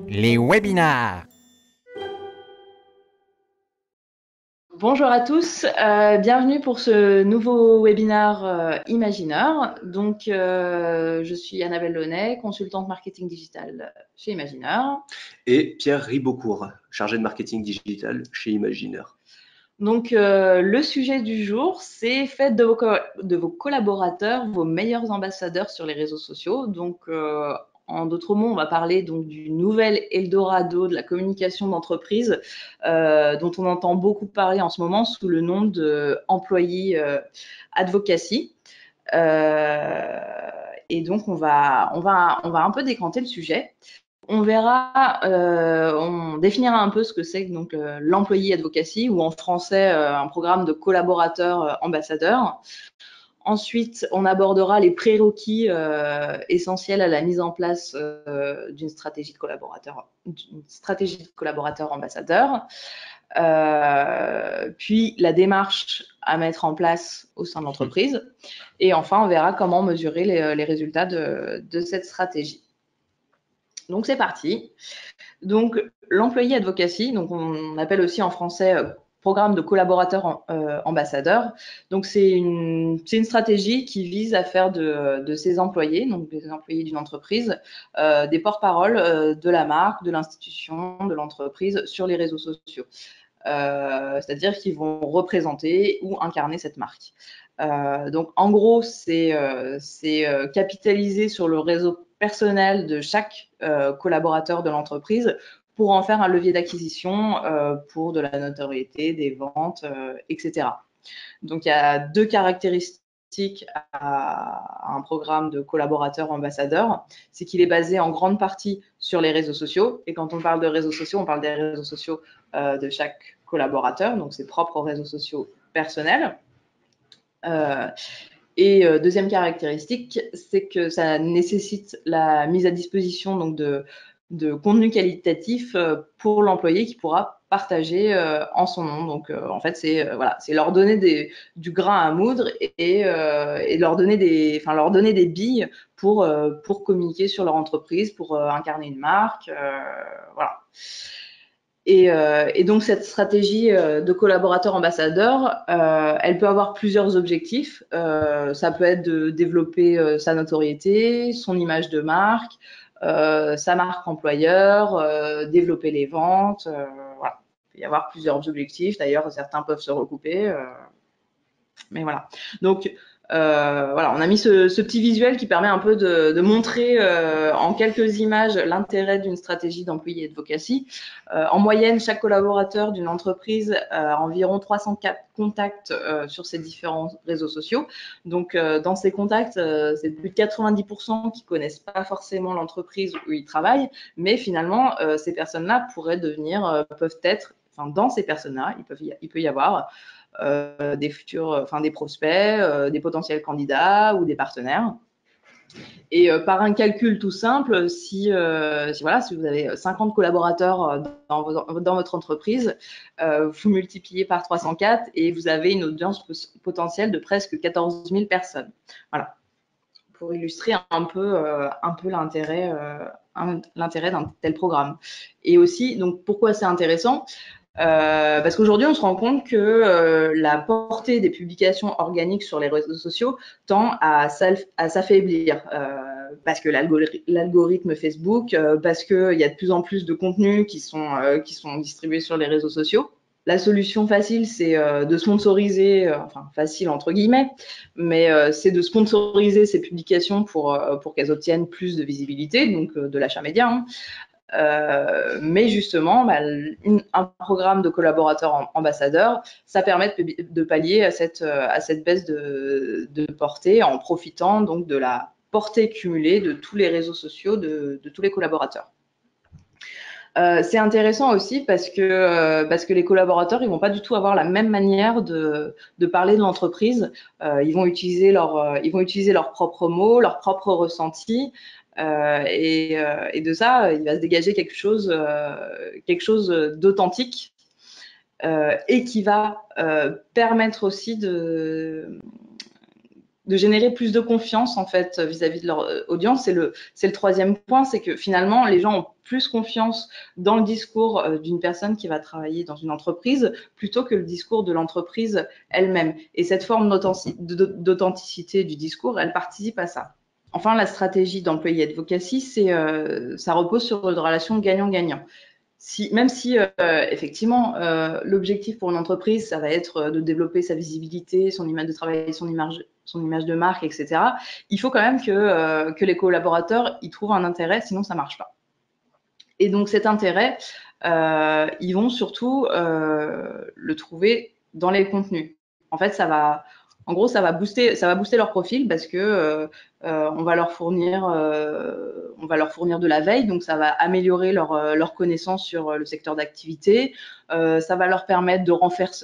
Les webinars. Bonjour à tous, bienvenue pour ce nouveau webinaire Imagineur. Donc, je suis Annabelle Launay, consultante marketing digital chez Imagineur. Et Pierre Ribocourt, chargé de marketing digital chez Imagineur. Donc, le sujet du jour, c'est faites de vos collaborateurs vos meilleurs ambassadeurs sur les réseaux sociaux. Donc, en d'autres mots, on va parler donc du nouvel Eldorado de la communication d'entreprise, dont on entend beaucoup parler en ce moment sous le nom de employee advocacy. Et donc, on va un peu décanter le sujet. On verra, on définira un peu ce que c'est donc l'employee advocacy, ou en français un programme de collaborateurs ambassadeurs. Ensuite, on abordera les prérequis essentiels à la mise en place d'une stratégie de collaborateur ambassadeur. Puis la démarche à mettre en place au sein de l'entreprise. Et enfin, on verra comment mesurer les résultats de cette stratégie. Donc c'est parti. Donc l'employee advocacy, donc on appelle aussi en français programme de collaborateurs ambassadeurs. Donc c'est une stratégie qui vise à faire de ses employés, donc des employés d'une entreprise, des porte-parole de la marque, de l'institution, de l'entreprise sur les réseaux sociaux. C'est-à-dire qu'ils vont représenter ou incarner cette marque. Donc en gros, c'est capitaliser sur le réseau personnel de chaque collaborateur de l'entreprise pour en faire un levier d'acquisition pour de la notoriété, des ventes, etc. Donc il y a deux caractéristiques à un programme de collaborateur ambassadeur, c'est qu'il est basé en grande partie sur les réseaux sociaux. Et quand on parle de réseaux sociaux, on parle des réseaux sociaux de chaque collaborateur, donc ses propres réseaux sociaux personnels. Deuxième caractéristique, c'est que ça nécessite la mise à disposition donc de contenu qualitatif pour l'employé qui pourra partager en son nom. Donc en fait, c'est leur donner du grain à moudre et leur donner des billes pour communiquer sur leur entreprise, pour incarner une marque, voilà. Et donc cette stratégie de collaborateur ambassadeur, elle peut avoir plusieurs objectifs. Ça peut être de développer sa notoriété, son image de marque, sa marque employeur, développer les ventes. Voilà. Il peut y avoir plusieurs objectifs. D'ailleurs, certains peuvent se recouper. Mais voilà. Donc, voilà, on a mis ce petit visuel qui permet un peu de montrer en quelques images l'intérêt d'une stratégie d'employé advocacy. En moyenne, chaque collaborateur d'une entreprise a environ 304 contacts sur ses différents réseaux sociaux. Donc, dans ces contacts, c'est plus de 90% qui connaissent pas forcément l'entreprise où ils travaillent, mais finalement, ces personnes-là peuvent être, enfin, dans ces personnes-là, il peut y avoir des prospects, des potentiels candidats ou des partenaires. Et par un calcul tout simple, si vous avez 50 collaborateurs dans votre entreprise, vous multipliez par 304 et vous avez une audience potentielle de presque 14 000 personnes. Voilà, pour illustrer un peu l'intérêt d'un tel programme. Et aussi, donc pourquoi c'est intéressant ? Parce qu'aujourd'hui, on se rend compte que la portée des publications organiques sur les réseaux sociaux tend à s'affaiblir. Parce que l'algorithme Facebook, parce qu'il y a de plus en plus de contenus qui sont distribués sur les réseaux sociaux. La solution facile, c'est de sponsoriser, enfin facile entre guillemets, mais c'est de sponsoriser ces publications pour qu'elles obtiennent plus de visibilité, donc de l'achat média. Hein. Mais justement, un programme de collaborateurs ambassadeurs, ça permet de pallier à cette baisse de portée en profitant donc de la portée cumulée de tous les réseaux sociaux de tous les collaborateurs. C'est intéressant aussi parce que les collaborateurs, ils vont pas du tout avoir la même manière de parler de l'entreprise. Ils vont utiliser leurs propres mots, leurs propres ressentis. Et de ça, il va se dégager quelque chose d'authentique et qui va permettre aussi générer plus de confiance en fait vis-à-vis de leur audience. C'est le troisième point, c'est que finalement les gens ont plus confiance dans le discours d'une personne qui va travailler dans une entreprise plutôt que le discours de l'entreprise elle-même. Et cette forme d'authenticité du discours, elle participe à ça. Enfin, la stratégie d'employé advocacy, ça repose sur une relation gagnant-gagnant. Même si effectivement l'objectif pour une entreprise, ça va être de développer sa visibilité, son image de travail, son image de marque, etc. Il faut quand même que les collaborateurs y trouvent un intérêt, sinon ça marche pas. Et donc cet intérêt, ils vont surtout le trouver dans les contenus. En fait, ça va booster leur profil parce que on va leur fournir de la veille, donc ça va améliorer leur connaissance sur le secteur d'activité. Ça va leur permettre de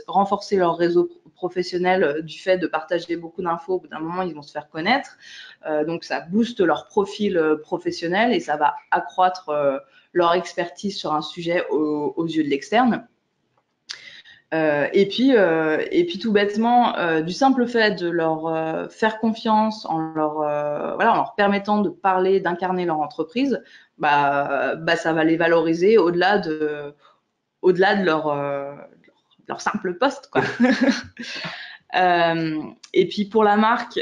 renforcer leur réseau professionnel du fait de partager beaucoup d'infos. Au bout d'un moment, ils vont se faire connaître. Donc ça booste leur profil professionnel et ça va accroître leur expertise sur un sujet aux yeux de l'externe. Et puis tout bêtement, du simple fait de leur faire confiance en leur permettant de parler, d'incarner leur entreprise, ça va les valoriser au-delà de leur simple poste, quoi. Et puis pour la marque,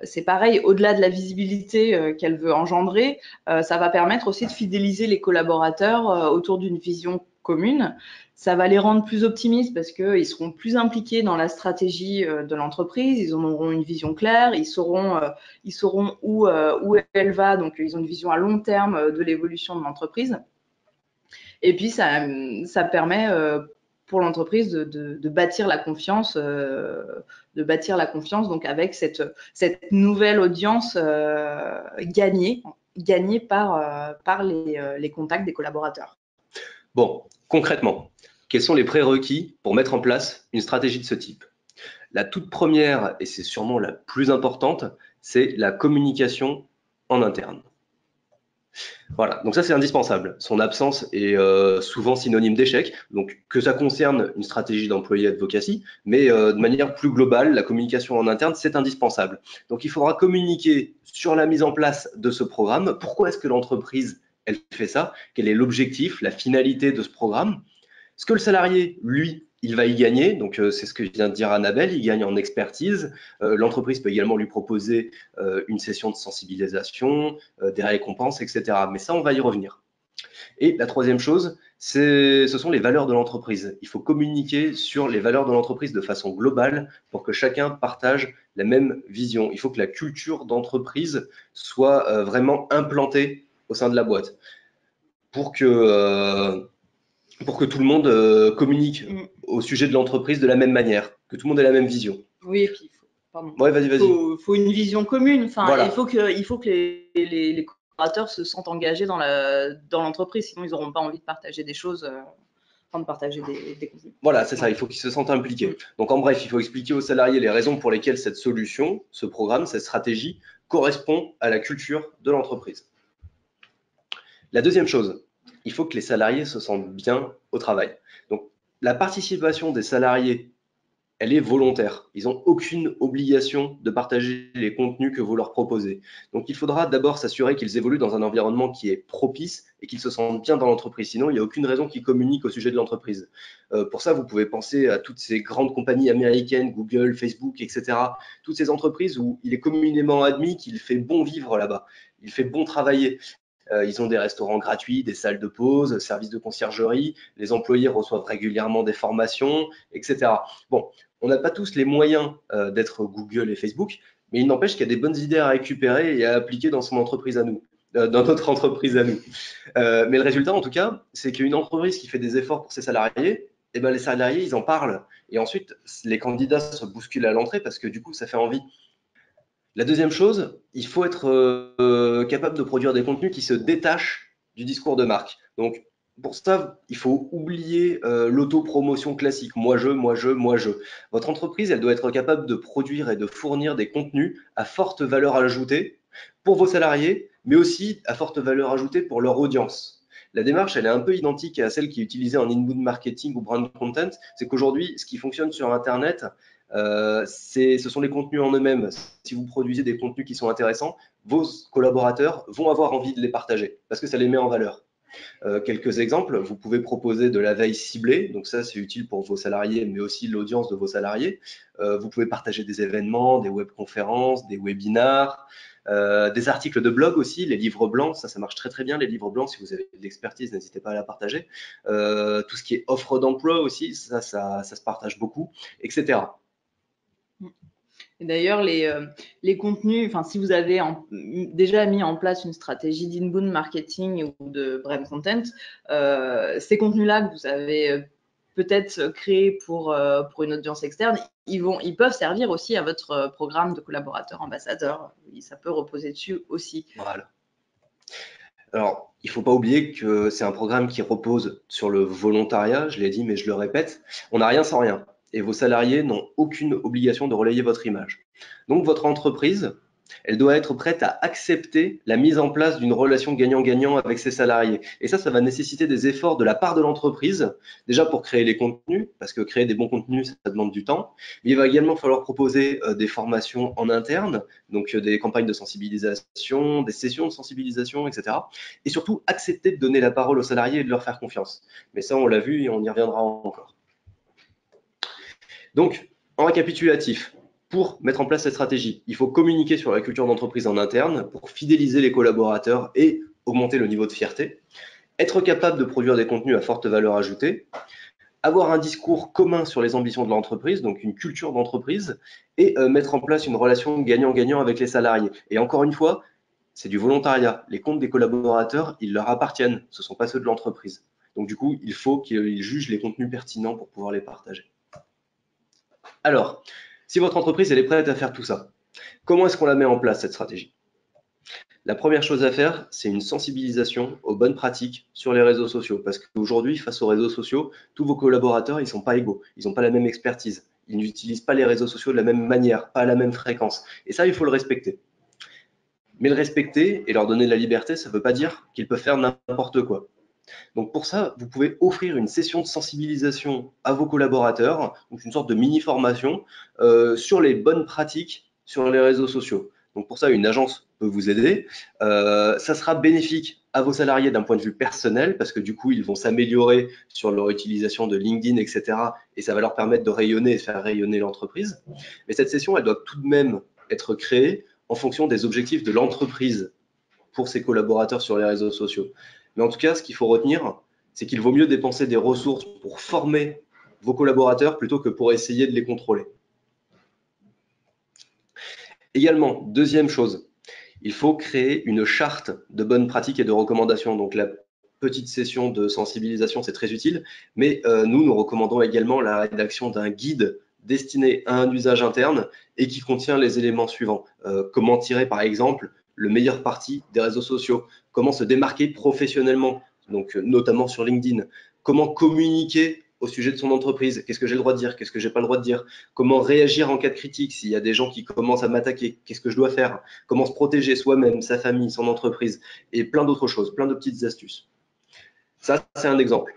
c'est pareil, au-delà de la visibilité qu'elle veut engendrer, ça va permettre aussi de fidéliser les collaborateurs autour d'une vision commune. Ça va les rendre plus optimistes parce qu'ils seront plus impliqués dans la stratégie de l'entreprise, ils en auront une vision claire, ils sauront où elle va, donc ils ont une vision à long terme de l'évolution de l'entreprise. Et puis ça permet pour l'entreprise de bâtir la confiance, donc avec cette nouvelle audience gagnée par les contacts des collaborateurs. Bon, concrètement, quels sont les prérequis pour mettre en place une stratégie de ce type? La toute première, et c'est sûrement la plus importante, c'est la communication en interne. Voilà, donc ça c'est indispensable. Son absence est souvent synonyme d'échec, donc que ça concerne une stratégie d'employé advocacy, mais de manière plus globale, la communication en interne, c'est indispensable. Donc il faudra communiquer sur la mise en place de ce programme. Pourquoi est-ce que l'entreprise, elle fait ça? Quel est l'objectif, la finalité de ce programme? Ce que le salarié, lui, il va y gagner, donc c'est ce que vient de dire Annabelle, il gagne en expertise. L'entreprise peut également lui proposer une session de sensibilisation, des récompenses, etc. Mais ça, on va y revenir. Et la troisième chose, ce sont les valeurs de l'entreprise. Il faut communiquer sur les valeurs de l'entreprise de façon globale pour que chacun partage la même vision. Il faut que la culture d'entreprise soit vraiment implantée au sein de la boîte pour que tout le monde communique au sujet de l'entreprise de la même manière, que tout le monde ait la même vision. Oui, et puis Ouais, vas-y. Faut une vision commune. Enfin, voilà. il faut que les collaborateurs se sentent engagés dans l'entreprise, sinon ils n'auront pas envie de partager des choses, de partager des contenus. Voilà, c'est ça, il faut qu'ils se sentent impliqués. Donc en bref, il faut expliquer aux salariés les raisons pour lesquelles cette solution, ce programme, cette stratégie correspond à la culture de l'entreprise. La deuxième chose, il faut que les salariés se sentent bien au travail. Donc la participation des salariés, elle est volontaire. Ils n'ont aucune obligation de partager les contenus que vous leur proposez. Donc, il faudra d'abord s'assurer qu'ils évoluent dans un environnement qui est propice et qu'ils se sentent bien dans l'entreprise. Sinon, il n'y a aucune raison qu'ils communiquent au sujet de l'entreprise. Pour ça, vous pouvez penser à toutes ces grandes compagnies américaines, Google, Facebook, etc. Toutes ces entreprises où il est communément admis qu'il fait bon vivre là-bas. Il fait bon travailler. Ils ont des restaurants gratuits, des salles de pause, services de conciergerie, les employés reçoivent régulièrement des formations, etc. Bon, on n'a pas tous les moyens d'être Google et Facebook, mais il n'empêche qu'il y a des bonnes idées à récupérer et à appliquer dans son entreprise à nous, dans notre entreprise à nous. Mais le résultat, en tout cas, c'est qu'une entreprise qui fait des efforts pour ses salariés, eh ben, les salariés, ils en parlent. Et ensuite, les candidats se bousculent à l'entrée parce que du coup, ça fait envie. La deuxième chose, il faut être capable de produire des contenus qui se détachent du discours de marque. Donc, pour ça, il faut oublier l'autopromotion classique. Moi, je. Votre entreprise, elle doit être capable de produire et de fournir des contenus à forte valeur ajoutée pour vos salariés, mais aussi à forte valeur ajoutée pour leur audience. La démarche, elle est un peu identique à celle qui est utilisée en inbound marketing ou brand content. C'est qu'aujourd'hui, ce qui fonctionne sur Internet, Ce sont les contenus en eux-mêmes. Si vous produisez des contenus qui sont intéressants, vos collaborateurs vont avoir envie de les partager parce que ça les met en valeur. Quelques exemples, vous pouvez proposer de la veille ciblée, donc ça c'est utile pour vos salariés, mais aussi l'audience de vos salariés. Vous pouvez partager des événements, des webconférences, des webinars, des articles de blog aussi, les livres blancs, ça marche très très bien, les livres blancs, si vous avez de l'expertise, n'hésitez pas à la partager. Tout ce qui est offre d'emploi aussi, ça se partage beaucoup, etc. Et d'ailleurs, les contenus, enfin, si vous avez déjà mis en place une stratégie d'inbound marketing ou de brand content, ces contenus-là que vous avez peut-être créés pour une audience externe, ils peuvent servir aussi à votre programme de collaborateurs ambassadeurs. Ça peut reposer dessus aussi. Voilà. Alors, il ne faut pas oublier que c'est un programme qui repose sur le volontariat, je l'ai dit, mais je le répète, on n'a rien sans rien. Et vos salariés n'ont aucune obligation de relayer votre image. Donc, votre entreprise, elle doit être prête à accepter la mise en place d'une relation gagnant-gagnant avec ses salariés. Et ça va nécessiter des efforts de la part de l'entreprise, déjà pour créer les contenus, parce que créer des bons contenus, ça demande du temps. Mais il va également falloir proposer des formations en interne, donc des campagnes de sensibilisation, des sessions de sensibilisation, etc. Et surtout, accepter de donner la parole aux salariés et de leur faire confiance. Mais ça, on l'a vu et on y reviendra encore. Donc, en récapitulatif, pour mettre en place cette stratégie, il faut communiquer sur la culture d'entreprise en interne pour fidéliser les collaborateurs et augmenter le niveau de fierté, être capable de produire des contenus à forte valeur ajoutée, avoir un discours commun sur les ambitions de l'entreprise, donc une culture d'entreprise, et mettre en place une relation gagnant-gagnant avec les salariés. Et encore une fois, c'est du volontariat. Les comptes des collaborateurs, ils leur appartiennent, ce ne sont pas ceux de l'entreprise. Donc du coup, il faut qu'ils jugent les contenus pertinents pour pouvoir les partager. Alors, si votre entreprise elle est prête à faire tout ça, comment est-ce qu'on la met en place, cette stratégie? La première chose à faire, c'est une sensibilisation aux bonnes pratiques sur les réseaux sociaux. Parce qu'aujourd'hui, face aux réseaux sociaux, tous vos collaborateurs, ils ne sont pas égaux. Ils n'ont pas la même expertise. Ils n'utilisent pas les réseaux sociaux de la même manière, pas à la même fréquence. Et ça, il faut le respecter. Mais le respecter et leur donner de la liberté, ça ne veut pas dire qu'ils peuvent faire n'importe quoi. Donc pour ça, vous pouvez offrir une session de sensibilisation à vos collaborateurs, donc une sorte de mini-formation sur les bonnes pratiques sur les réseaux sociaux. Donc pour ça, une agence peut vous aider. Ça sera bénéfique à vos salariés d'un point de vue personnel, parce que du coup, ils vont s'améliorer sur leur utilisation de LinkedIn, etc. Et ça va leur permettre de rayonner et de faire rayonner l'entreprise. Mais cette session, elle doit tout de même être créée en fonction des objectifs de l'entreprise pour ses collaborateurs sur les réseaux sociaux. Mais en tout cas, ce qu'il faut retenir, c'est qu'il vaut mieux dépenser des ressources pour former vos collaborateurs plutôt que pour essayer de les contrôler. Également, deuxième chose, il faut créer une charte de bonnes pratiques et de recommandations. Donc la petite session de sensibilisation, c'est très utile, mais nous recommandons également la rédaction d'un guide destiné à un usage interne et qui contient les éléments suivants. Comment tirer, par exemple, le meilleur parti des réseaux sociaux, comment se démarquer professionnellement, donc notamment sur LinkedIn, comment communiquer au sujet de son entreprise, qu'est-ce que j'ai le droit de dire, qu'est-ce que j'ai pas le droit de dire, comment réagir en cas de critique, s'il y a des gens qui commencent à m'attaquer, qu'est-ce que je dois faire, comment se protéger soi-même, sa famille, son entreprise, et plein d'autres choses, plein de petites astuces. Ça, c'est un exemple.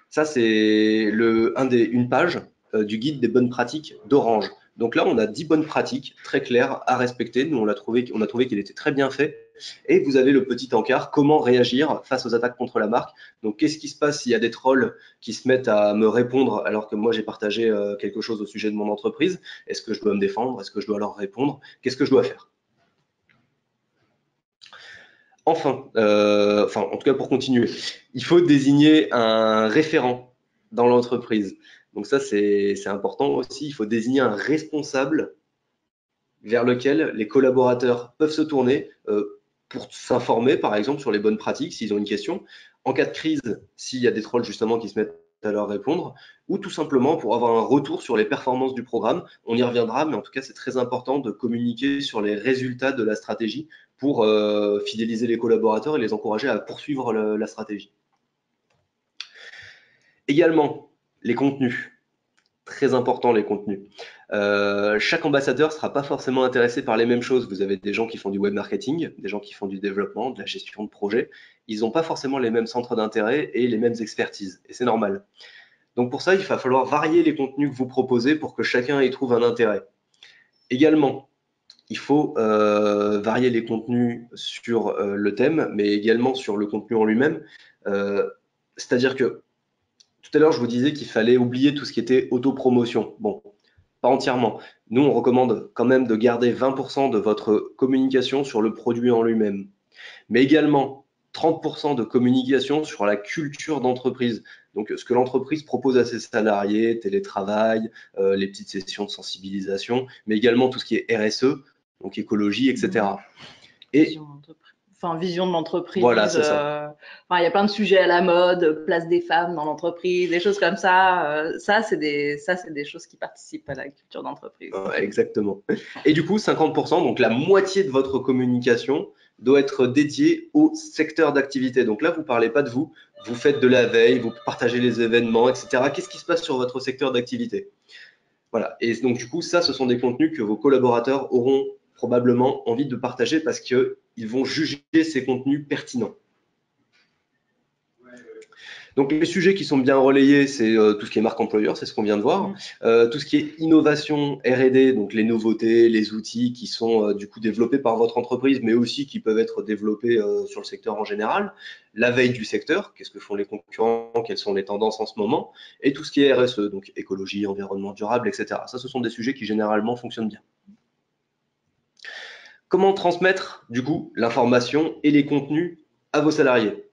Ça, c'est une page du guide des bonnes pratiques d'Orange. Donc là, on a 10 bonnes pratiques très claires à respecter. Nous, on a trouvé qu'il était très bien fait. Et vous avez le petit encart, comment réagir face aux attaques contre la marque. Donc, qu'est-ce qui se passe s'il y a des trolls qui se mettent à me répondre alors que moi, j'ai partagé quelque chose au sujet de mon entreprise? Est-ce que je dois me défendre? Est-ce que je dois leur répondre? Qu'est-ce que je dois faire? Enfin, en tout cas pour continuer, il faut désigner un référent dans l'entreprise. Donc ça, c'est important aussi. Il faut désigner un responsable vers lequel les collaborateurs peuvent se tourner pour s'informer, par exemple, sur les bonnes pratiques, s'ils ont une question. En cas de crise, s'il y a des trolls justement qui se mettent à leur répondre, ou tout simplement pour avoir un retour sur les performances du programme. On y reviendra, mais en tout cas, c'est très important de communiquer sur les résultats de la stratégie pour fidéliser les collaborateurs et les encourager à poursuivre la stratégie. Également, les contenus. Très important, les contenus. Chaque ambassadeur ne sera pas forcément intéressé par les mêmes choses. Vous avez des gens qui font du web marketing, des gens qui font du développement, de la gestion de projet. Ils n'ont pas forcément les mêmes centres d'intérêt et les mêmes expertises. Et c'est normal. Donc pour ça, il va falloir varier les contenus que vous proposez pour que chacun y trouve un intérêt. Également, il faut varier les contenus sur le thème, mais également sur le contenu en lui-même. C'est-à-dire que tout à l'heure, je vous disais qu'il fallait oublier tout ce qui était autopromotion. Bon, pas entièrement. Nous, on recommande quand même de garder 20% de votre communication sur le produit en lui-même, mais également 30% de communication sur la culture d'entreprise. Donc, ce que l'entreprise propose à ses salariés, télétravail, les petites sessions de sensibilisation, mais également tout ce qui est RSE, donc écologie, etc. Et vision de l'entreprise. Voilà, c'est ça. Il y a plein de sujets à la mode, place des femmes dans l'entreprise, des choses comme ça. Ça, c'est des choses qui participent à la culture d'entreprise. Exactement. Et du coup, 50%, donc la moitié de votre communication, doit être dédiée au secteur d'activité. Donc là, vous ne parlez pas de vous, vous faites de la veille, vous partagez les événements, etc. Qu'est-ce qui se passe sur votre secteur d'activité? Voilà. Et donc, du coup, ça, ce sont des contenus que vos collaborateurs auront probablement envie de partager parce qu'ils vont juger ces contenus pertinents. Donc les sujets qui sont bien relayés, c'est tout ce qui est marque employeur, c'est ce qu'on vient de voir. Tout ce qui est innovation, R&D, donc les nouveautés, les outils qui sont du coup développés par votre entreprise, mais aussi qui peuvent être développés sur le secteur en général. La veille du secteur, qu'est-ce que font les concurrents, quelles sont les tendances en ce moment, et tout ce qui est RSE, donc écologie, environnement durable, etc. Ça, ce sont des sujets qui généralement fonctionnent bien. Comment transmettre du coup l'information et les contenus à vos salariés?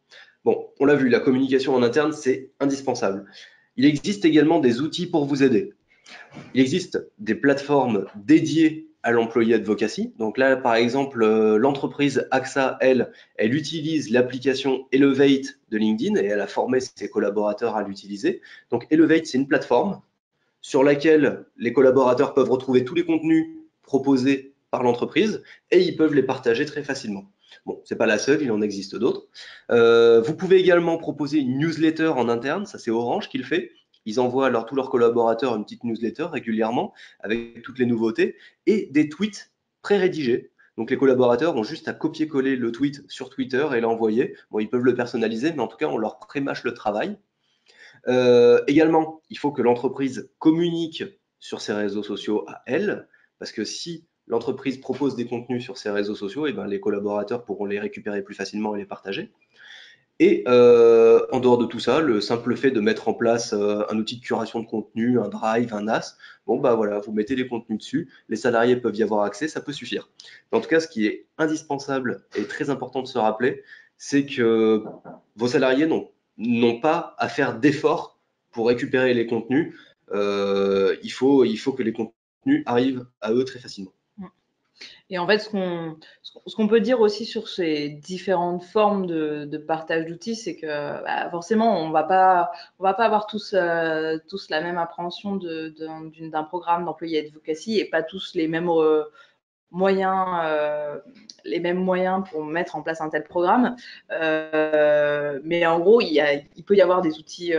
Bon, on l'a vu, la communication en interne, c'est indispensable. Il existe également des outils pour vous aider. Il existe des plateformes dédiées à l'employé advocacy. Donc là, par exemple, l'entreprise AXA, elle utilise l'application Elevate de LinkedIn et elle a formé ses collaborateurs à l'utiliser. Donc Elevate, c'est une plateforme sur laquelle les collaborateurs peuvent retrouver tous les contenus proposés par l'entreprise et ils peuvent les partager très facilement. Bon, c'est pas la seule, il en existe d'autres. Vous pouvez également proposer une newsletter en interne, ça c'est Orange qui le fait. Ils envoient alors tous leurs collaborateurs une petite newsletter régulièrement avec toutes les nouveautés et des tweets pré-rédigés. Donc les collaborateurs ont juste à copier-coller le tweet sur Twitter et l'envoyer. Bon, ils peuvent le personnaliser, mais en tout cas, on leur pré-mâche le travail. Également, il faut que l'entreprise communique sur ses réseaux sociaux à elle, parce que si l'entreprise propose des contenus sur ses réseaux sociaux, et ben, les collaborateurs pourront les récupérer plus facilement et les partager. Et en dehors de tout ça, le simple fait de mettre en place un outil de curation de contenu, un Drive, un NAS, bon bah voilà, vous mettez les contenus dessus, les salariés peuvent y avoir accès, ça peut suffire. Mais en tout cas, ce qui est indispensable et très important de se rappeler, c'est que vos salariés n'ont pas à faire d'efforts pour récupérer les contenus. Il faut que les contenus arrivent à eux très facilement. Et en fait, ce qu'on peut dire aussi sur ces différentes formes de partage d'outils, c'est que bah, forcément, on va pas avoir tous la même appréhension d'un programme d'employé advocacy et pas tous les mêmes les mêmes moyens pour mettre en place un tel programme. Mais en gros, il peut y avoir des outils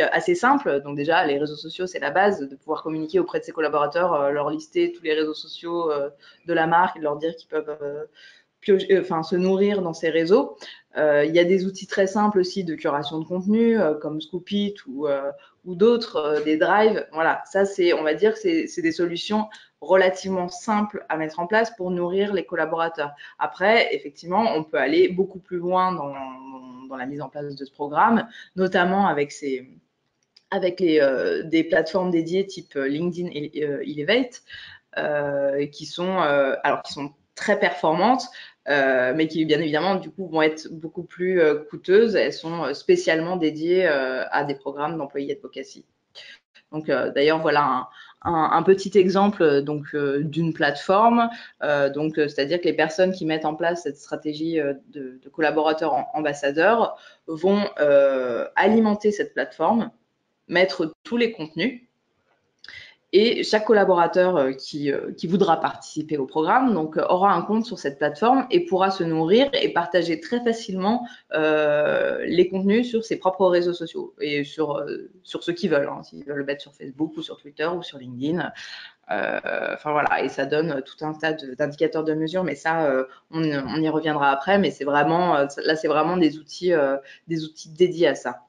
assez simples. Donc déjà, les réseaux sociaux, c'est la base de pouvoir communiquer auprès de ses collaborateurs, leur lister tous les réseaux sociaux de la marque et leur dire qu'ils peuvent se nourrir dans ces réseaux. Il y a des outils très simples aussi de curation de contenu comme Scoopit ou d'autres, des drives. Voilà, ça on va dire que c'est des solutions relativement simples à mettre en place pour nourrir les collaborateurs. Après, effectivement, on peut aller beaucoup plus loin dans la mise en place de ce programme, notamment avec des plateformes dédiées type LinkedIn et Elevate, qui sont très performantes, mais qui bien évidemment du coup vont être beaucoup plus coûteuses. Elles sont spécialement dédiées à des programmes d'employés advocacy. Donc d'ailleurs voilà un petit exemple d'une plateforme. C'est-à-dire que les personnes qui mettent en place cette stratégie de collaborateurs ambassadeurs vont alimenter cette plateforme, mettre tous les contenus. Et chaque collaborateur qui voudra participer au programme aura un compte sur cette plateforme et pourra se nourrir et partager très facilement les contenus sur ses propres réseaux sociaux et sur ceux qu'ils veulent, s'ils veulent le mettre sur Facebook ou sur Twitter ou sur LinkedIn. Voilà, et ça donne tout un tas d'indicateurs de mesure, mais ça, on y reviendra après. Mais c'est vraiment des outils dédiés à ça.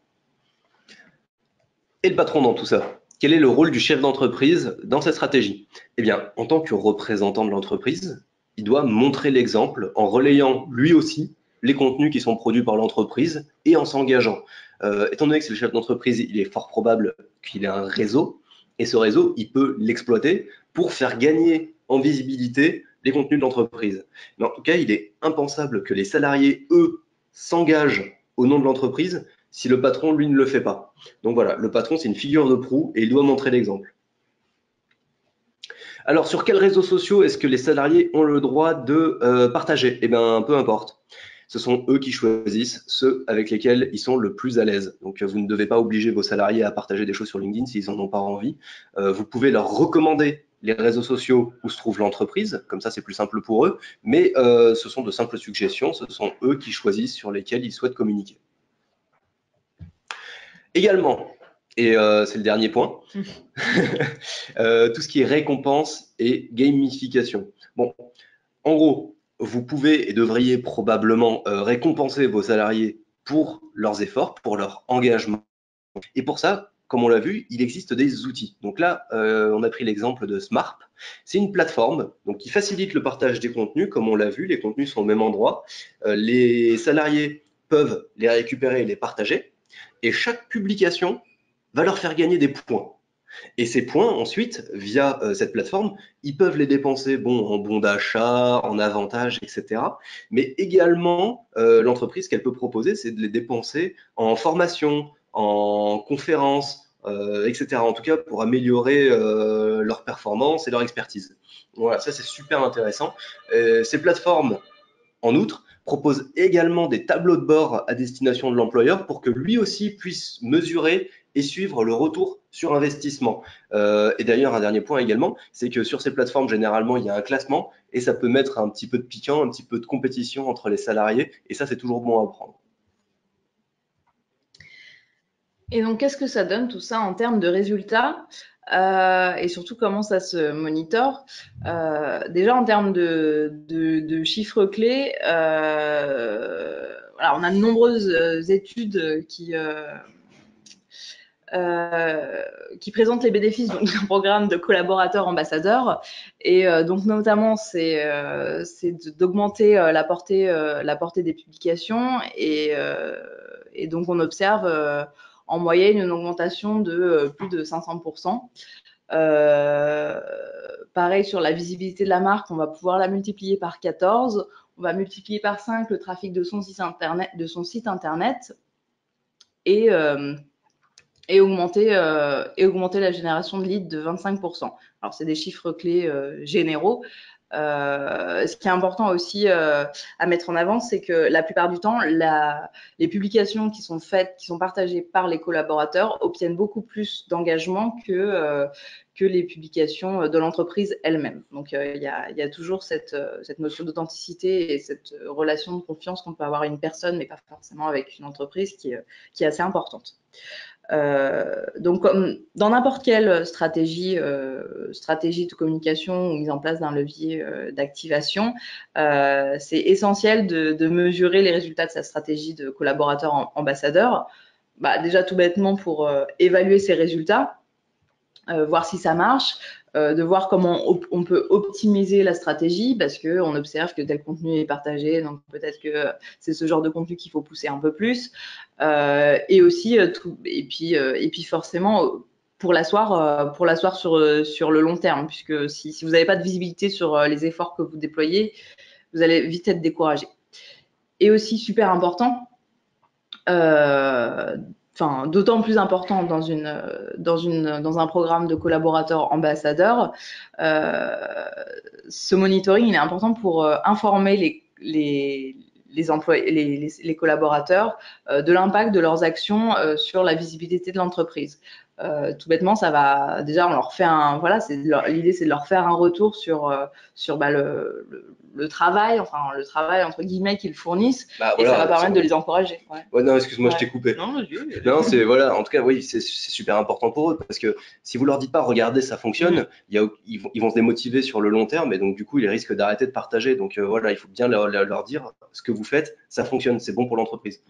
Et le patron dans tout ça? Quel est le rôle du chef d'entreprise dans cette stratégie? Eh bien, en tant que représentant de l'entreprise, il doit montrer l'exemple en relayant lui aussi les contenus qui sont produits par l'entreprise et en s'engageant. Étant donné que c'est le chef d'entreprise, il est fort probable qu'il ait un réseau, et ce réseau, il peut l'exploiter pour faire gagner en visibilité les contenus de l'entreprise. Mais en tout cas, il est impensable que les salariés, eux, s'engagent au nom de l'entreprise si le patron, lui, ne le fait pas. Donc voilà, le patron, c'est une figure de proue et il doit montrer l'exemple. Alors, sur quels réseaux sociaux est-ce que les salariés ont le droit de partager? Eh bien, peu importe. Ce sont eux qui choisissent ceux avec lesquels ils sont le plus à l'aise. Donc, vous ne devez pas obliger vos salariés à partager des choses sur LinkedIn s'ils n'en ont pas envie. Vous pouvez leur recommander les réseaux sociaux où se trouve l'entreprise, comme ça c'est plus simple pour eux, mais ce sont de simples suggestions, ce sont eux qui choisissent sur lesquels ils souhaitent communiquer. Également, et c'est le dernier point, tout ce qui est récompense et gamification. Bon, en gros, vous pouvez et devriez probablement récompenser vos salariés pour leurs efforts, pour leur engagement. Et pour ça, comme on l'a vu, il existe des outils. Donc là, on a pris l'exemple de Smart. C'est une plateforme donc, qui facilite le partage des contenus. Comme on l'a vu, les contenus sont au même endroit. Les salariés peuvent les récupérer et les partager. Et chaque publication va leur faire gagner des points. Et ces points, ensuite, via cette plateforme, ils peuvent les dépenser en bons d'achat, en avantages, etc. Mais également, l'entreprise, ce qu'elle peut proposer, c'est de les dépenser en formation, en conférences, etc. En tout cas, pour améliorer leur performance et leur expertise. Voilà, ça c'est super intéressant. Ces plateformes, en outre, propose également des tableaux de bord à destination de l'employeur pour que lui aussi puisse mesurer et suivre le retour sur investissement. Et d'ailleurs, un dernier point également, c'est que sur ces plateformes, généralement, il y a un classement et ça peut mettre un petit peu de piquant, un petit peu de compétition entre les salariés et ça, c'est toujours bon à prendre. Et donc, qu'est-ce que ça donne tout ça en termes de résultats et surtout comment ça se monitore? Déjà en termes de chiffres clés, voilà, on a de nombreuses études qui présentent les bénéfices d'un programme de collaborateurs ambassadeurs. Et donc notamment, c'est d'augmenter la portée des publications. Et donc on observe en moyenne une augmentation de plus de 500%. Pareil sur la visibilité de la marque, on va pouvoir la multiplier par 14. On va multiplier par 5 le trafic de son site internet et augmenter la génération de leads de 25%. Alors, c'est des chiffres clés généraux. Ce qui est important aussi à mettre en avant, c'est que la plupart du temps, les publications qui sont faites, qui sont partagées par les collaborateurs, obtiennent beaucoup plus d'engagement que les publications de l'entreprise elle-même. Donc, il y a toujours cette notion d'authenticité et cette relation de confiance qu'on peut avoir avec une personne, mais pas forcément avec une entreprise, qui est assez importante. Donc, comme dans n'importe quelle stratégie de communication ou mise en place d'un levier d'activation, c'est essentiel de mesurer les résultats de sa stratégie de collaborateur ambassadeur. Déjà tout bêtement pour évaluer ses résultats, voir si ça marche, de voir comment on peut optimiser la stratégie, parce qu'on observe que tel contenu est partagé, donc peut-être que c'est ce genre de contenu qu'il faut pousser un peu plus. Et aussi, et puis forcément, pour l'asseoir sur le long terme, puisque si vous n'avez pas de visibilité sur les efforts que vous déployez, vous allez vite être découragé. Et aussi, super important, d'autant plus important dans un programme de collaborateurs ambassadeurs, ce monitoring, il est important pour informer les employés, les collaborateurs de l'impact de leurs actions sur la visibilité de l'entreprise. Tout bêtement, ça va déjà, on leur fait l'idée, c'est de leur faire un retour sur le travail, le travail entre guillemets qu'ils fournissent, et ça va permettre de les encourager. Ouais, non, excuse-moi, je t'ai coupé. Non, non, c'est voilà. En tout cas, oui, c'est super important pour eux parce que si vous leur dites pas, regardez, ça fonctionne, ils vont se démotiver sur le long terme et donc du coup, ils risquent d'arrêter de partager. Donc voilà, il faut bien leur dire ce que vous faites, ça fonctionne, c'est bon pour l'entreprise.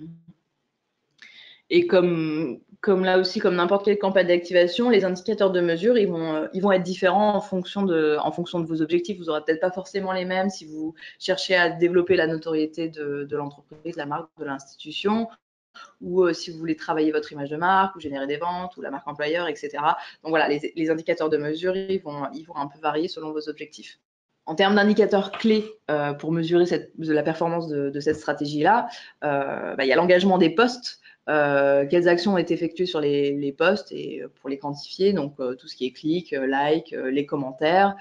Et comme là aussi, comme n'importe quelle campagne d'activation, les indicateurs de mesure, ils vont être différents en fonction de vos objectifs. Vous n'aurez peut-être pas forcément les mêmes si vous cherchez à développer la notoriété de l'entreprise, la marque, de l'institution, ou si vous voulez travailler votre image de marque, ou générer des ventes, ou la marque employeur, etc. Donc voilà, les indicateurs de mesure, ils vont un peu varier selon vos objectifs. En termes d'indicateurs clés pour mesurer la performance de cette stratégie-là, il y a l'engagement des posts. Quelles actions ont été effectuées sur les posts et pour les quantifier, donc tout ce qui est clics, likes, les commentaires,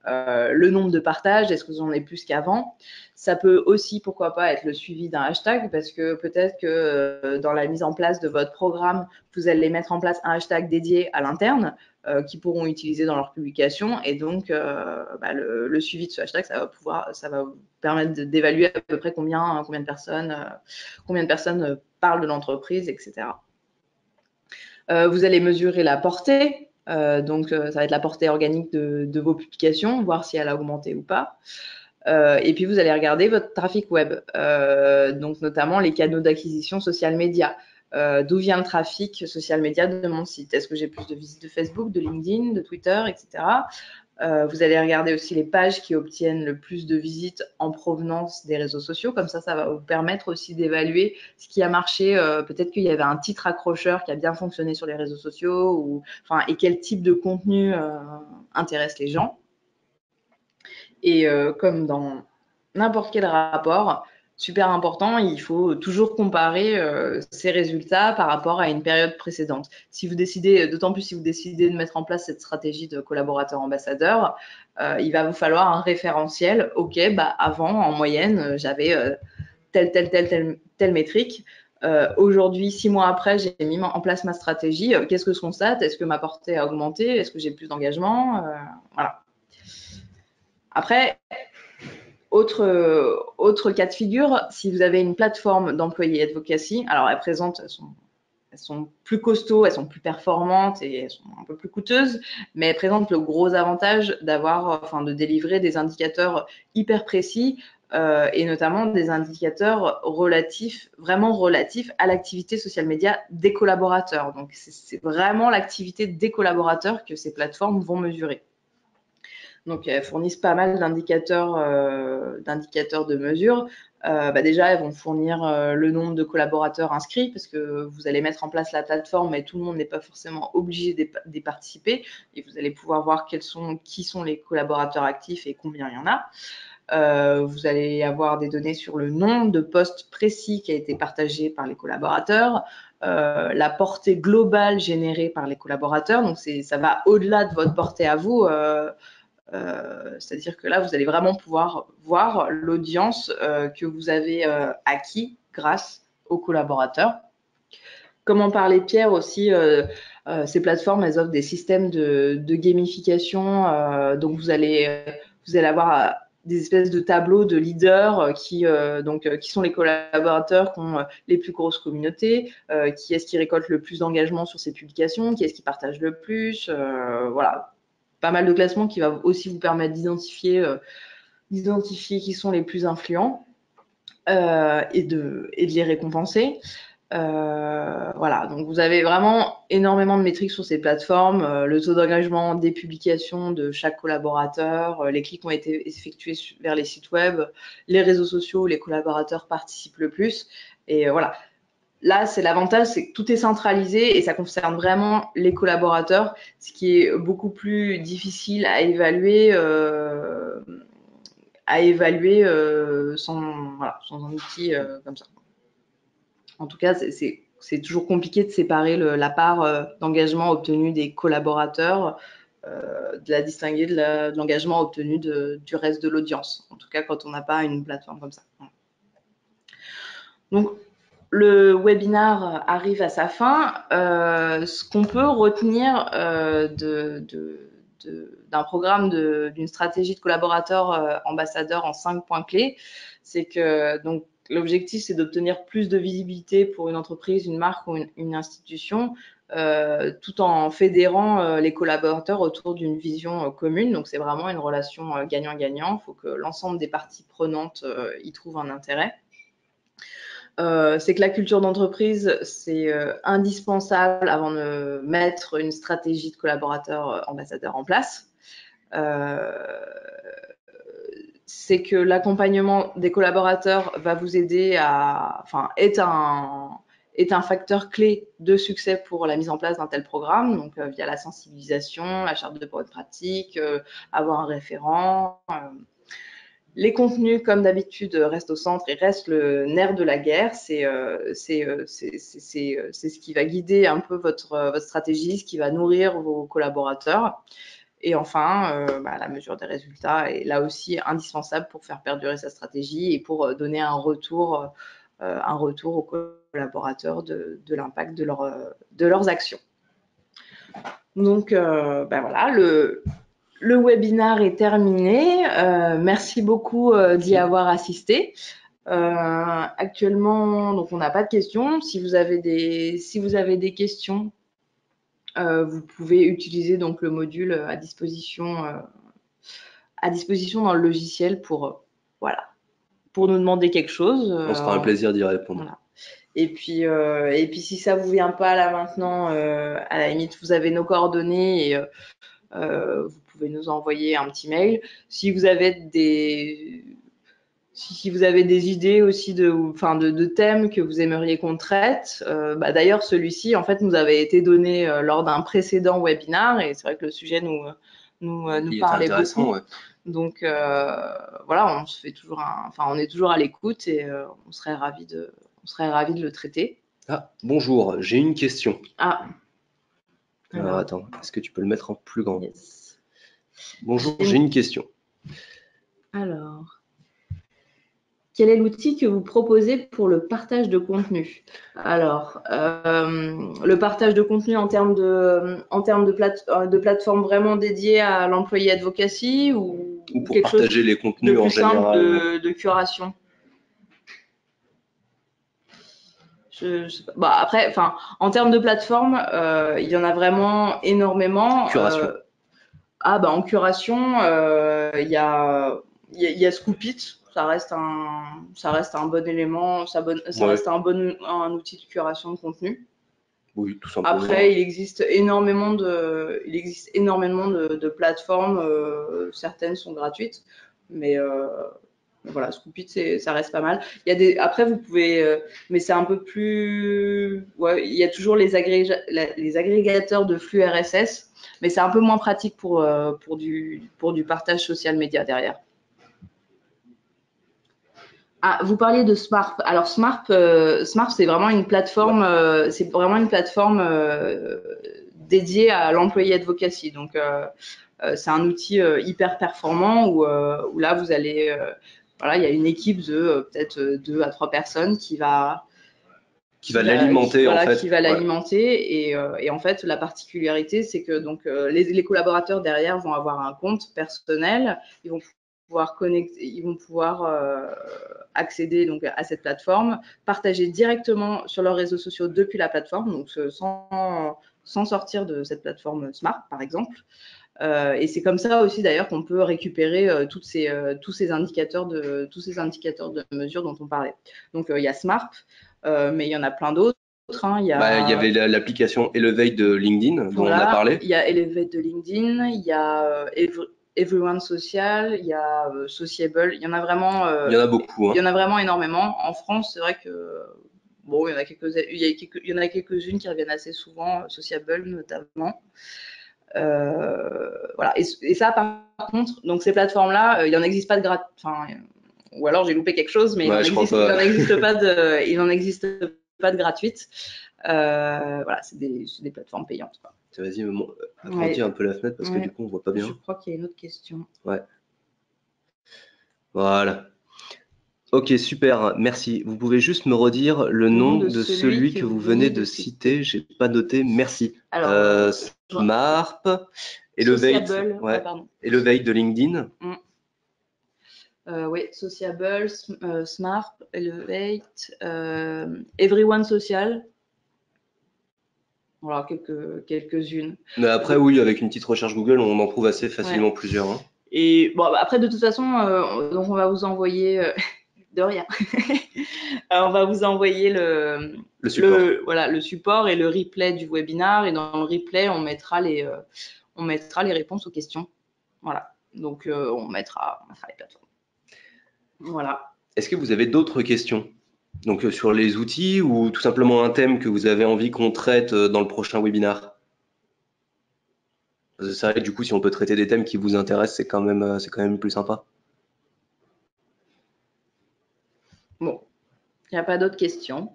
le nombre de partages, est-ce que vous en avez plus qu'avant. Ça peut aussi, pourquoi pas, être le suivi d'un hashtag, parce que peut-être que dans la mise en place de votre programme, vous allez mettre en place un hashtag dédié à l'interne qui pourront utiliser dans leur publication, et donc le suivi de ce hashtag, ça va vous permettre d'évaluer à peu près combien de personnes parlent de l'entreprise, etc. Vous allez mesurer la portée, donc ça va être la portée organique de vos publications, voir si elle a augmenté ou pas. Et puis vous allez regarder votre trafic web, donc notamment les canaux d'acquisition social media. D'où vient le trafic social media de mon site? Est-ce que j'ai plus de visites de Facebook, de LinkedIn, de Twitter, etc. Vous allez regarder aussi les pages qui obtiennent le plus de visites en provenance des réseaux sociaux. Comme ça va vous permettre aussi d'évaluer ce qui a marché. Peut-être qu'il y avait un titre accrocheur qui a bien fonctionné sur les réseaux sociaux, et quel type de contenu intéresse les gens. Et comme dans n'importe quel rapport, super important, il faut toujours comparer ces résultats par rapport à une période précédente. Si vous décidez, d'autant plus si vous décidez de mettre en place cette stratégie de collaborateur ambassadeur, il va vous falloir un référentiel. Ok, avant, en moyenne, j'avais telle métrique. Aujourd'hui, 6 mois après, j'ai mis en place ma stratégie. Qu'est-ce que je constate? Est-ce que ma portée a augmenté? Est-ce que j'ai plus d'engagement? Voilà. Après, autre cas de figure, si vous avez une plateforme d'employés advocacy, alors elles sont plus costauds, elles sont plus performantes et elles sont un peu plus coûteuses, mais elles présentent le gros avantage de délivrer des indicateurs hyper précis et notamment des indicateurs vraiment relatifs à l'activité social media des collaborateurs. Donc, c'est vraiment l'activité des collaborateurs que ces plateformes vont mesurer. Donc, elles fournissent pas mal d'indicateurs de mesure. Déjà, elles vont fournir le nombre de collaborateurs inscrits parce que vous allez mettre en place la plateforme et tout le monde n'est pas forcément obligé d'y participer. Et vous allez pouvoir voir qui sont les collaborateurs actifs et combien il y en a. Vous allez avoir des données sur le nombre de posts précis qui a été partagé par les collaborateurs, la portée globale générée par les collaborateurs. Donc, ça va au-delà de votre portée à vous. C'est-à-dire que là, vous allez vraiment pouvoir voir l'audience que vous avez acquis grâce aux collaborateurs. Comme en parlait Pierre aussi, ces plateformes, elles offrent des systèmes de gamification. Donc, vous allez avoir des espèces de tableaux de leaders qui sont les collaborateurs qui ont les plus grosses communautés, qui est-ce qui récolte le plus d'engagement sur ces publications, qui est-ce qui partage le plus, voilà. Pas mal de classements qui va aussi vous permettre d'identifier qui sont les plus influents et de les récompenser. Voilà, donc vous avez vraiment énormément de métriques sur ces plateformes, le taux d'engagement des publications de chaque collaborateur, les clics qui ont été effectués vers les sites web, les réseaux sociaux où les collaborateurs participent le plus. Et voilà. Là, c'est l'avantage, c'est que tout est centralisé et ça concerne vraiment les collaborateurs, ce qui est beaucoup plus difficile à évaluer, sans un outil comme ça. En tout cas, c'est toujours compliqué de séparer la part d'engagement obtenue des collaborateurs, de la distinguer de l'engagement obtenu du reste de l'audience. En tout cas, quand on n'a pas une plateforme comme ça. Donc, le webinaire arrive à sa fin. Ce qu'on peut retenir d'un programme d'une stratégie de collaborateur ambassadeur en 5 points clés, c'est que donc l'objectif, c'est d'obtenir plus de visibilité pour une entreprise, une marque ou une institution, tout en fédérant les collaborateurs autour d'une vision commune. Donc, c'est vraiment une relation gagnant-gagnant. Il faut que l'ensemble des parties prenantes y trouvent un intérêt. c'est que la culture d'entreprise, c'est indispensable avant de mettre une stratégie de collaborateurs ambassadeurs en place. C'est que l'accompagnement des collaborateurs va vous aider est un facteur clé de succès pour la mise en place d'un tel programme, donc via la sensibilisation, la charte de bonne pratique, avoir un référent. Les contenus, comme d'habitude, restent au centre et restent le nerf de la guerre. C'est ce qui va guider un peu votre stratégie, ce qui va nourrir vos collaborateurs. Et enfin, la mesure des résultats est là aussi indispensable pour faire perdurer sa stratégie et pour donner un retour aux collaborateurs de l'impact de leurs actions. Donc, voilà, le webinaire est terminé. Merci beaucoup d'y avoir assisté. Actuellement, donc on n'a pas de questions. Si vous avez des questions, vous pouvez utiliser donc le module à disposition dans le logiciel pour nous demander quelque chose. On sera un plaisir d'y répondre. Voilà. Et puis si ça vous vient pas là maintenant, à la limite vous avez nos coordonnées et vous pouvez nous envoyer un petit mail. Si vous avez des idées aussi de thèmes que vous aimeriez qu'on traite, d'ailleurs celui-ci en fait nous avait été donné lors d'un précédent webinaire et c'est vrai que le sujet nous parlait beaucoup. Ouais. Donc voilà, on est toujours à l'écoute et on serait ravis de le traiter. Ah, bonjour, j'ai une question. Ah. Alors attends, est-ce que tu peux le mettre en plus grand? Yes. Bonjour, j'ai une question. Alors, quel est l'outil que vous proposez pour le partage de contenu? Alors, le partage de contenu en termes de plateforme vraiment dédiée à l'employé advocacy ou pour quelque partager les contenus en général de curation? Je sais pas. Après, en termes de plateforme, il y en a vraiment énormément. Curation. En curation, il y a Scoopit. Ça reste un bon élément, reste un outil de curation de contenu. Oui, tout simplement. Après, il existe énormément de plateformes. Certaines sont gratuites, mais voilà, Scoopit, ça reste pas mal. Après, vous pouvez, mais c'est un peu plus, ouais, il y a toujours les agrégateurs de flux RSS, mais c'est un peu moins pratique pour du partage social média derrière. Ah, vous parliez de Smart. Alors Smart, c'est vraiment une plateforme, dédiée à l'employé advocacy. Donc c'est un outil hyper performant où là vous allez, il y a une équipe de peut-être 2 à 3 personnes qui va l'alimenter en fait. Qui va l'alimenter et en fait la particularité c'est que donc les collaborateurs derrière vont avoir un compte personnel, ils vont pouvoir accéder donc à cette plateforme, partager directement sur leurs réseaux sociaux depuis la plateforme, donc sans sortir de cette plateforme Smart par exemple. Et c'est comme ça aussi d'ailleurs qu'on peut récupérer tous ces indicateurs de mesure dont on parlait. Donc il y a Smart, mais il y en a plein d'autres. Il y avait l'application Elevate de LinkedIn dont on a parlé. Il y a Elevate de LinkedIn, il y a Everyone Social, il y a Sociable, il y en a vraiment. Il y en a beaucoup. Il y en a vraiment énormément. En France, c'est vrai que bon, il y en a quelques-unes qui reviennent assez souvent, Sociable notamment. Voilà. Et ça, par contre, donc ces plateformes-là, il n'en existe pas de gratuit. Ou alors j'ai loupé quelque chose, mais il n'en existe pas de gratuite. Voilà, c'est des plateformes payantes. Vas-y, agrandis un peu la fenêtre parce que du coup on voit pas bien. Je crois qu'il y a une autre question. Ouais. Voilà. Ok, super, merci. Vous pouvez juste me redire le nom de celui que vous venez de citer. J'ai pas noté. Merci. Alors, Smart, Elevate, Elevate de LinkedIn. Oui, Sociable, Smart, Elevate, Everyone Social. Voilà, quelques-unes. Mais après, oui, avec une petite recherche Google, on en trouve assez facilement plusieurs. Et bon, après, de toute façon, donc on va vous envoyer De rien. Alors, on va vous envoyer Le support. voilà, le support et le replay du webinaire. Et dans le replay, on mettra les réponses aux questions. Voilà. Donc, on mettra les plateformes. Voilà. Est-ce que vous avez d'autres questions? Donc sur les outils ou tout simplement un thème que vous avez envie qu'on traite dans le prochain webinaire? C'est vrai que du coup, si on peut traiter des thèmes qui vous intéressent, c'est quand même plus sympa. Bon, il n'y a pas d'autres questions.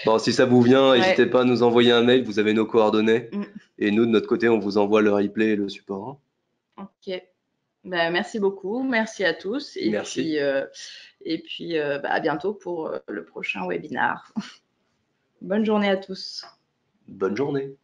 Bon, si ça vous vient, Ouais. n'hésitez pas à nous envoyer un mail, vous avez nos coordonnées. Mm. Et nous, de notre côté, on vous envoie le replay et le support. Ok. Ben, merci beaucoup. Merci à tous. Et Merci. puis, à bientôt pour le prochain webinaire. Bonne journée à tous. Bonne journée.